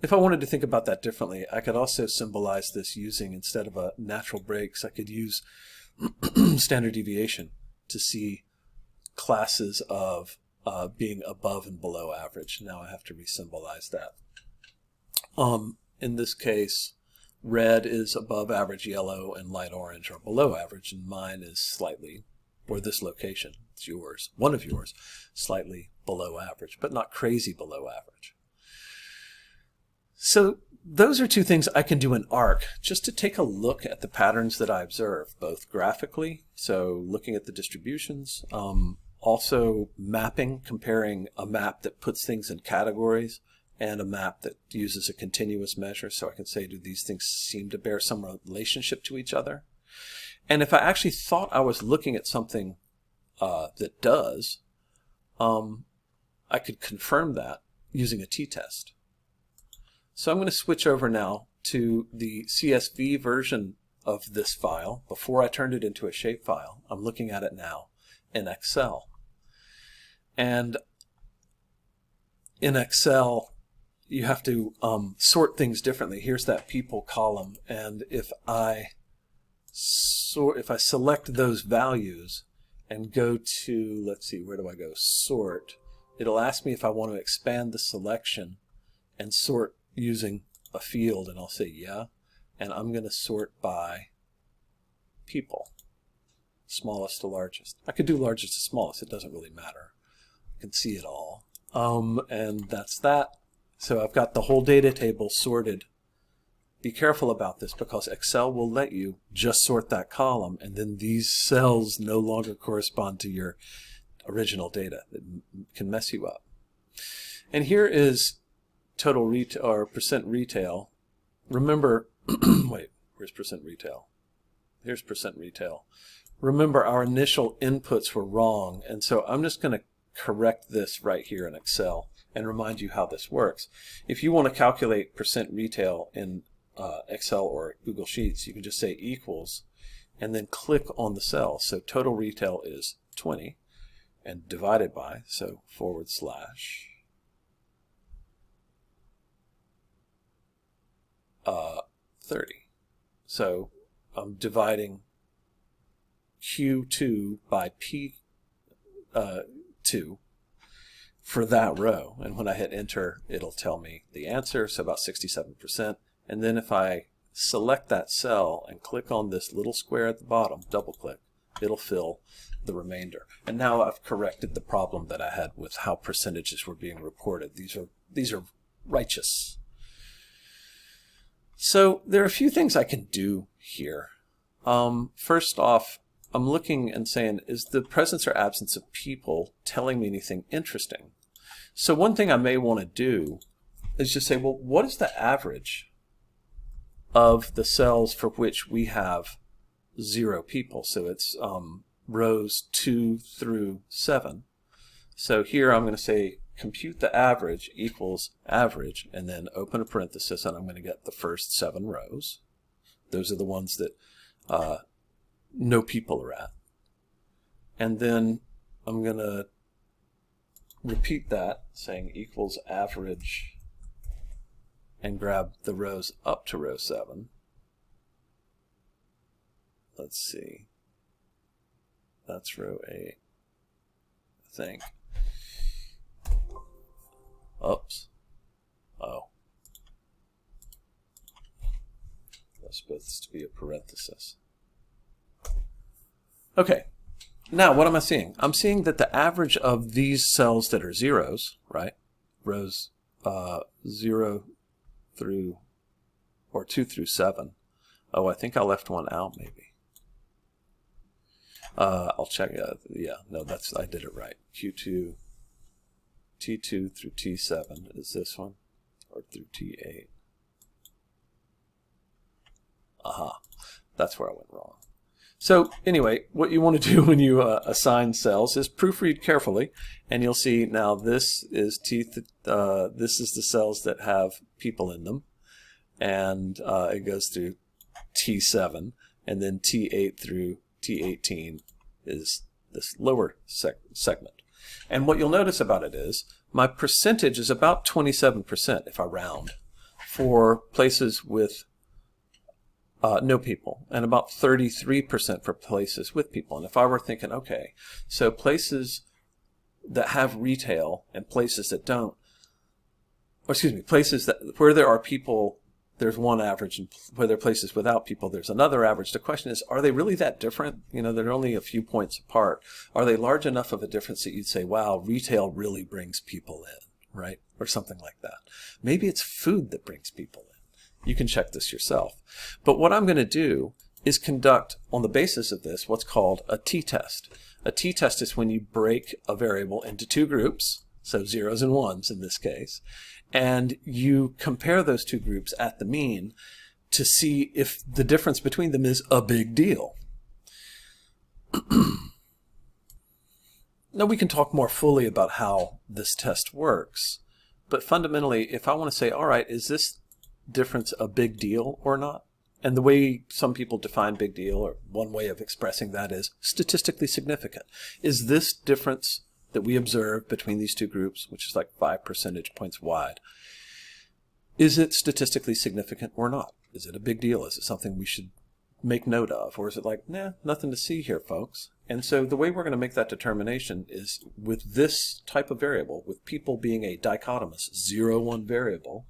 if I wanted to think about that differently, I could also symbolize this using, instead of a natural breaks, I could use standard deviation to see classes of being above and below average. Now I have to re-symbolize that. In this case, red is above average, yellow and light orange are below average, and mine is slightly, or this location, it's yours, one of yours, slightly below average, but not crazy below average. So those are two things I can do in ARC just to take a look at the patterns that I observe, both graphically, so looking at the distributions, also mapping, comparing a map that puts things in categories and a map that uses a continuous measure, so I can say, do these things seem to bear some relationship to each other? And if I actually thought I was looking at something that does, I could confirm that using a t-test. So I'm going to switch over now to the CSV version of this file. Before I turned it into a shapefile, I'm looking at it now in Excel. And in Excel, you have to sort things differently. Here's that people column, and if I select those values and go to, let's see, where do I go? Sort. It'll ask me if I want to expand the selection and sort using a field, and I'll say yeah, and I'm going to sort by people, smallest to largest. I could do largest to smallest, it doesn't really matter. I can see it all. And that's that. So I've got the whole data table sorted. Be careful about this, because Excel will let you just sort that column, and then these cells no longer correspond to your original data. It can mess you up. And here is total retail, or percent retail. Remember, wait, where's percent retail? Here's percent retail. Remember, our initial inputs were wrong, and so I'm just going to correct this right here in Excel and remind you how this works. If you want to calculate percent retail in Excel or Google Sheets, you can just say equals and then click on the cell. So total retail is 20 and divided by, so / 30. So I'm dividing Q2 by P2 for that row, and when I hit enter, it'll tell me the answer, so about 67%. And then if I select that cell and click on this little square at the bottom, double click, it'll fill the remainder. And now I've corrected the problem that I had with how percentages were being reported. These are righteous. So there are a few things I can do here. First off, I'm looking and saying, is the presence or absence of people telling me anything interesting? So one thing I may want to do is just say, well, what is the average of the cells for which we have 0 people? So it's rows 2 through 7. So here I'm going to say compute the average equals average, and then open a parenthesis, and I'm going to get the first 7 rows. Those are the ones that no people are at. And then I'm going to repeat that, saying equals average, and grab the rows up to row 7. Let's see. That's row 8, I think. Oops. Oh. That's supposed to be a parenthesis. Okay. Now, what am I seeing? I'm seeing that the average of these cells that are zeros, right? Rows 0 through, or 2 through 7. Oh, I think I left one out, maybe. I'll check. Yeah, no, I did it right. Q2, T2 through T7 is this one, or through T8. Aha, that's where I went wrong. So anyway, what you want to do when you assign cells is proofread carefully, and you'll see now this is this is the cells that have people in them, and it goes through T7, and then T8 through T18 is this lower segment. And what you'll notice about it is my percentage is about 27% if I round. for places with no people, and about 33% for places with people. And if I were thinking, okay, so places that have retail and places that don't, or excuse me, places that where there are people, there's one average, and where there are places without people, there's another average. The question is, are they really that different? You know, they're only a few points apart. Are they large enough of a difference that you'd say, wow, retail really brings people in, right? Or something like that. Maybe it's food that brings people in. You can check this yourself. But what I'm going to do is conduct, on the basis of this, what's called a t-test. A t-test is when you break a variable into two groups, so zeros and ones in this case, and you compare those two groups at the mean to see if the difference between them is a big deal. Now we can talk more fully about how this test works, but fundamentally, if I want to say, all right, is this difference a big deal or not? And the way some people define big deal, or one way of expressing that, is statistically significant. Is this difference that we observe between these two groups, which is like 5 percentage points wide, is it statistically significant or not? Is it a big deal? Is it something we should make note of? Or is it like, nah, nothing to see here, folks? And so the way we're going to make that determination is with this type of variable, with people being a dichotomous 0-1 variable,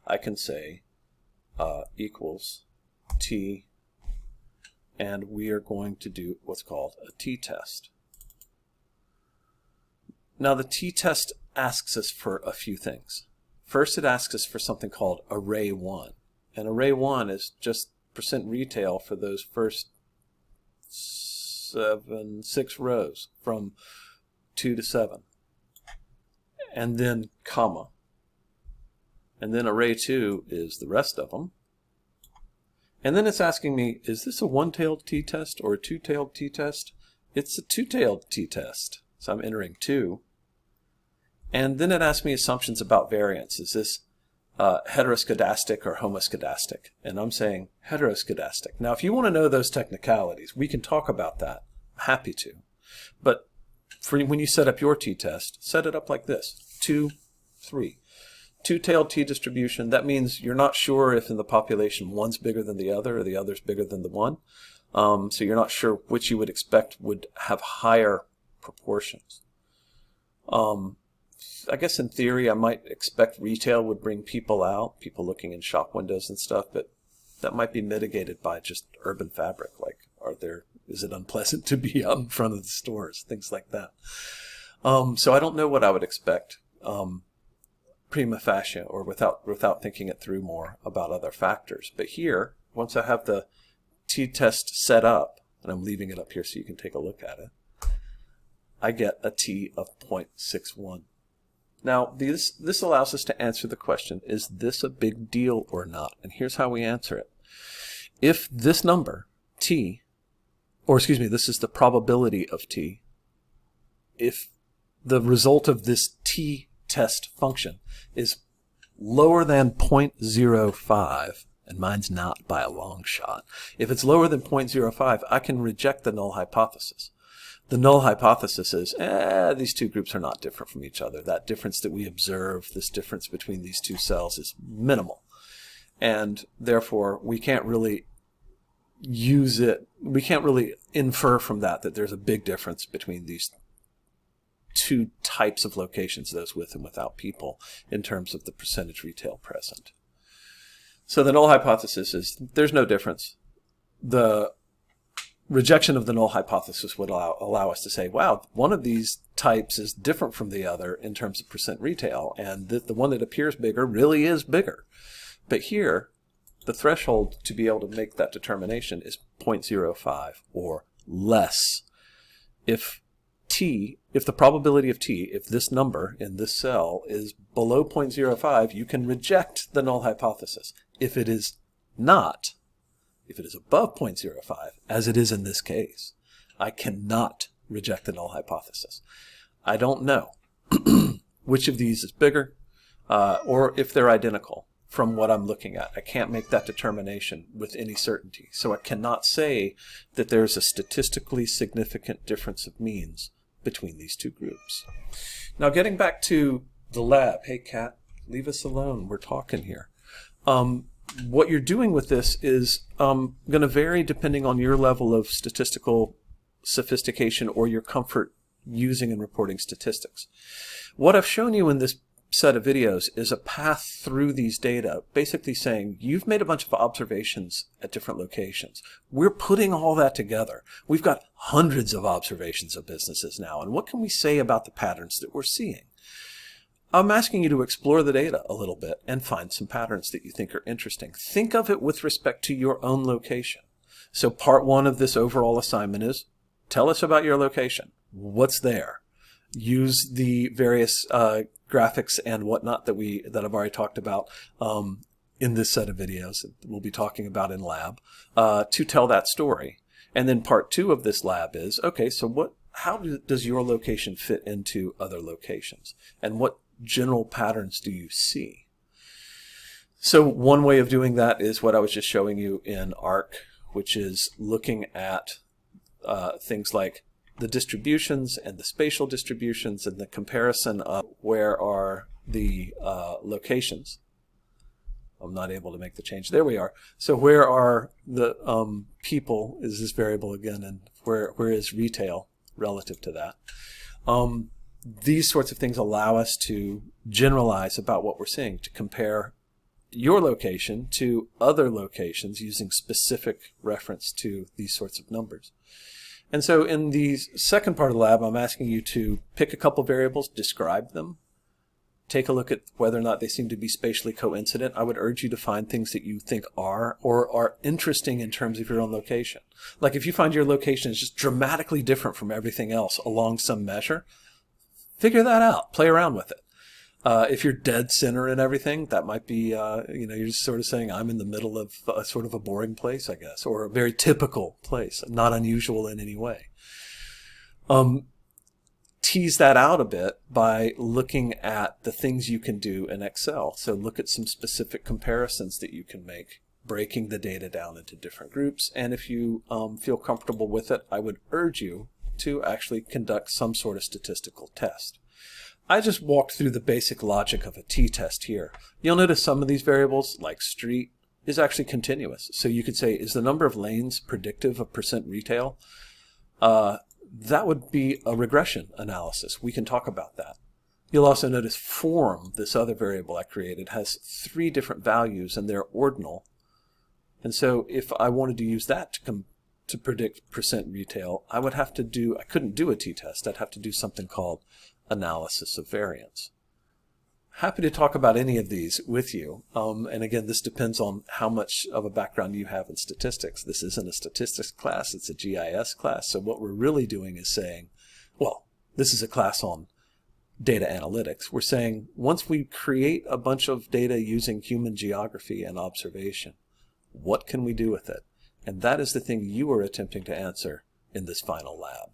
I can say equals t, and we are going to do what's called a t-test. Now the t-test asks us for a few things. First, it asks us for something called array 1. And array 1 is just percent retail for those first 6 rows from 2 to 7. And then comma. And then array 2 is the rest of them. And then it's asking me, is this a one-tailed t-test or a two-tailed t-test? It's a two-tailed t-test. So I'm entering 2. And then it asks me assumptions about variance. Is this heteroscedastic or homoscedastic? And I'm saying heteroscedastic. Now, if you want to know those technicalities, we can talk about that. I'm happy to. But for when you set up your t-test, set it up like this. 2, 3. Two-tailed t-distribution. That means you're not sure if in the population one's bigger than the other or the other's bigger than the one. So you're not sure which you would expect would have higher proportions. I guess in theory I might expect retail would bring people out, people looking in shop windows and stuff, but that might be mitigated by just urban fabric, like is it unpleasant to be out in front of the stores, things like that. So I don't know what I would expect prima facie, or without thinking it through more about other factors. But here, once I have the t-test set up, and I'm leaving it up here so you can take a look at it, I get a t of 0.61. Now, this allows us to answer the question, is this a big deal or not? And here's how we answer it. If this number, t, or excuse me, this is the probability of t, if the result of this t-test function is lower than 0.05, and mine's not by a long shot, if it's lower than 0.05, I can reject the null hypothesis. The null hypothesis is, these two groups are not different from each other. That difference that we observe, this difference between these two cells, is minimal. And therefore, we can't really use it, we can't really infer from that there's a big difference between these two types of locations, those with and without people, in terms of the percentage retail present. So the null hypothesis is, there's no difference. The rejection of the null hypothesis would allow us to say, wow, one of these types is different from the other in terms of percent retail, and the one that appears bigger really is bigger. But here, the threshold to be able to make that determination is 0.05 or less. If the probability of t, if this number in this cell is below 0.05, you can reject the null hypothesis. If it is not, if it is above 0.05, as it is in this case, I cannot reject the null hypothesis. I don't know which of these is bigger or if they're identical from what I'm looking at. I can't make that determination with any certainty. So I cannot say that there's a statistically significant difference of means between these two groups. Now getting back to the lab. Hey, Kat, leave us alone. We're talking here. what you're doing with this is going to vary depending on your level of statistical sophistication or your comfort using and reporting statistics. What I've shown you in this set of videos is a path through these data, basically saying you've made a bunch of observations at different locations. We're putting all that together. We've got hundreds of observations of businesses now, and what can we say about the patterns that we're seeing? I'm asking you to explore the data a little bit and find some patterns that you think are interesting. Think of it with respect to your own location. So part one of this overall assignment is, tell us about your location. What's there? Use the various graphics and whatnot that I've already talked about in this set of videos that we'll be talking about in lab to tell that story. And then part two of this lab is, okay, so how does your location fit into other locations? And what general patterns do you see? So one way of doing that is what I was just showing you in ARC, which is looking at things like the distributions and the spatial distributions and the comparison of where are the locations. I'm not able to make the change. There we are. So where are the people is this variable again, and where is retail relative to that? These sorts of things allow us to generalize about what we're seeing, to compare your location to other locations using specific reference to these sorts of numbers. And so in the second part of the lab, I'm asking you to pick a couple variables, describe them, take a look at whether or not they seem to be spatially coincident. I would urge you to find things that you think are or are interesting in terms of your own location. Like if you find your location is just dramatically different from everything else along some measure, figure that out, play around with it. If you're dead center and everything, that might be, you're just sort of saying I'm in the middle of sort of a boring place, I guess, or a very typical place, not unusual in any way. Tease that out a bit by looking at the things you can do in Excel. So look at some specific comparisons that you can make, breaking the data down into different groups. And if you feel comfortable with it, I would urge you to actually conduct some sort of statistical test. I just walked through the basic logic of a t-test here. You'll notice some of these variables, like street, is actually continuous. So you could say, is the number of lanes predictive of percent retail? That would be a regression analysis. We can talk about that. You'll also notice form, this other variable I created, has 3 different values and they're ordinal. And so if I wanted to use that to predict percent retail, I couldn't do a t-test. I'd have to do something called analysis of variance. Happy to talk about any of these with you. And again, this depends on how much of a background you have in statistics. This isn't a statistics class, it's a GIS class. So what we're really doing is saying, well, this is a class on data analytics. We're saying once we create a bunch of data using human geography and observation, what can we do with it? And that is the thing you are attempting to answer in this final lab.